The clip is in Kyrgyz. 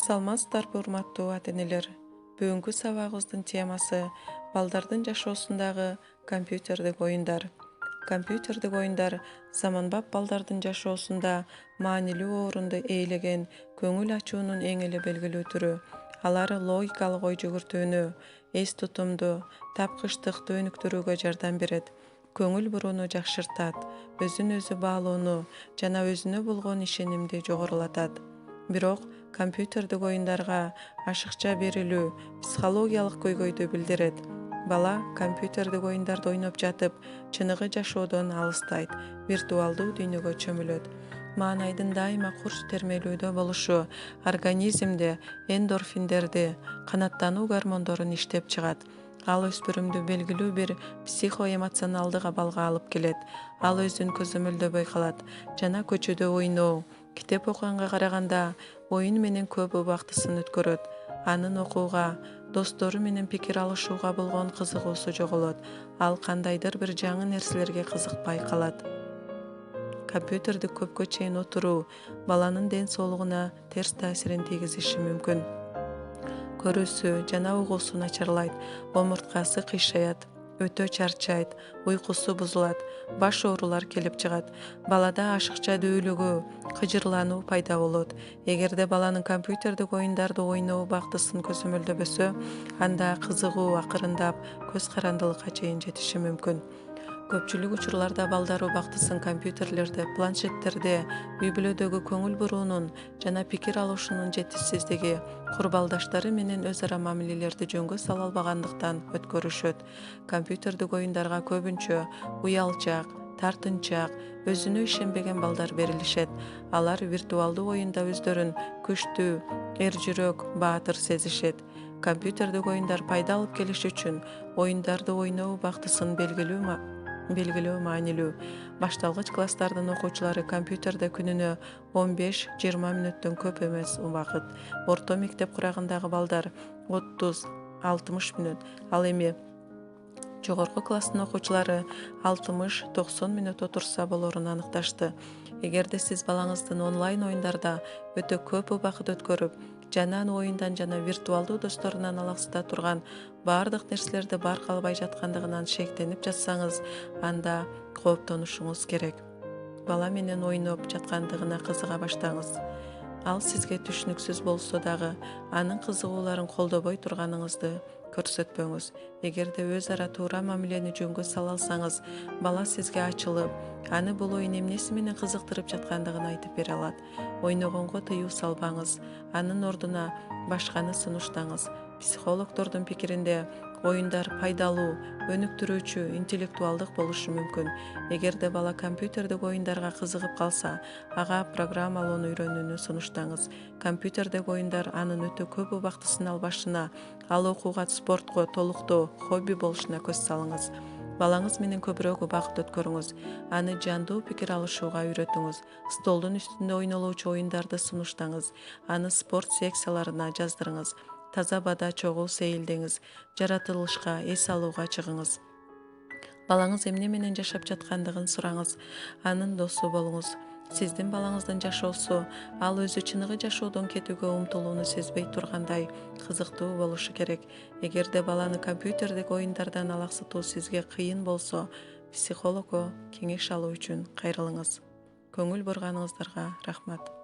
Саламатсыздарбы урматтуу ата-энелер. Бүгүнкү сабагыбыздын темасы балдардын жашоосундагы компьютердик оюндар. Компьютердик оюндар заманбап балдардын жашоосунда маанилүү орунду ээлеген көңүл ачуунун эң эле белгилүү түрү. Алар логикалык ой жүгүртүүнү, эс тутумду, тапкычтыкты өнүктүрүүгө жардам берет. Көңүл бурууну жакшыртат, өзүн өзү баалоону жана өзүнө болгон ишенимди жогорулатат. Бирок компьютердик оюндарга ашыкча берилүү психологиялык көйгөйдү билдирет. Бала компьютердик оюндарды ойноп жатып, чыныгы жашоодон алыстайт, виртуалдуу дүйнөгө чөмүлөт. Маанайдын дайыма курч термелүүдө болушу организмде эндорфиндерди, канаттануу гормондорун иштеп чыгат. Ал өспүрүмдү белгилүү бир психоэмоционалдык абалга алып келет. Ал өзүн көзөмөлдөбөй калат жана көчөдө ойноо, китеп окуганга караганда оюн менен көп убактысын өткөрөт. Анын окууга, достору менен пикир алышууга болгон кызыгуусу жоголот. Ал кандайдыр бир жаңы нерселерге кызыкпай калат. Компьютерди көпкө чейин отуруу баланын ден соолугуна терс таасирин тийгизиши мүмкүн. Көрүүсү жана угуусу начарлайт, омурткасы кыйшаят, өтө чарчайт, уйкусу бузулат, баш оорулар келип чыгат. Балада ашыкча дүүлүгүү, кыжырлануу пайда болот. Эгерде баланын компьютердик оюндарды ойноо убактысын көзөмөлдөбөсө, анда кызыгуу акырындап көз карандылыкка чейин жетиши мүмкүн. Көпчүлүк учурларда балдар убактысын компьютерлерде, планшеттерде, үй бүлөдөгү көңүл буруунун жана пикир алышуунун жетишсиздиги, курбалдаштары менен өз ара мамилелерди жөнгө сала албагандыктан өткөрүшөт. Компьютердик оюндарга көбүнчө уялчак, тартынчаак, өзүнө ишенбеген балдар берилишет. Алар виртуалдуу оюнда өздөрүн күчтүү, эр жүрөк, баатыр сезишет. Компьютердик оюндар пайда алып келиш үчүн оюндарды ойноо убактысын белгилөө маанилүү. Башталгыч класстардын окуучулары компьютерде күнүнө 15-20 мүнөттөн көп эмес убакыт. Орто мектеп курагындагы балдар 30-60 мүнөт, ал эми жогорку класстын окуучулары 60-90 мүнөт отурса болорун аныкташты. Эгерде сиз балаңыздын онлайн оюндарда өтө көп убакыт өткөрүп, жана аны оюндан жана виртуалдуу досторунан алаксыта турган баардык нерселерди байкалбай жаткандыгынан шектенип жатсаңыз, анда кооптонушуңуз керек. Бала менен ойноп жаткандыгына кызыга баштаңыз. Ал сизге түшүнүксүз болсо дагы, анын кызыгууларын колдобой турганыңызды көрсөтпөңүз. Эгерде өз ара туура мамилени жөнгө сала алсаңыз, бала сизге ачылып, аны бул оюн эмнеси менен кызыктырып жаткандыгын айтып бере алат. Ойногонго тыюу салбаңыз, анын ордуна башканы сунуштаңыз. Психологдордун пикиринде, оюндар пайдалуу, өнүктүрүүчү, интеллектуалдык болушу мүмкүн. Эгерде бала компьютердик оюндарга кызыгып калса, ага программалоону үйрөнүүнү сунуштаңыз. Компьютердик оюндар анын өтө көп убактысын албашына, ал окууга, спортко, толуктоо, хобби болушуна көз салыңыз. Балаңыз менен көбүрөөк убакыт өткөрүңүз. Аны жандуу пикир алышууга үйрөтүңүз. Столдун үстүндө ойнолуучу оюндарды сунуштаңыз. Аны спорт секцияларына жаздырыңыз. Таза абада чогуу сейилдеңиз. Жаратылышка, эс алууга чыгыңыз. Балаңыз эмне менен жашап жаткандыгын сураңыз. Анын досу болуңуз. Сиздин балаңыздын жашоосу ал өзү чыныгы жашоодон кетүүгө умтулууну сезбей тургандай кызыктуу болушу керек. Эгерде баланы компьютердик оюндардан алаксытуу сизге кыйын болсо, психологго кеңеш алуу үчүн кайрылыңыз. Көңүл бурганыңыздарга рахмат.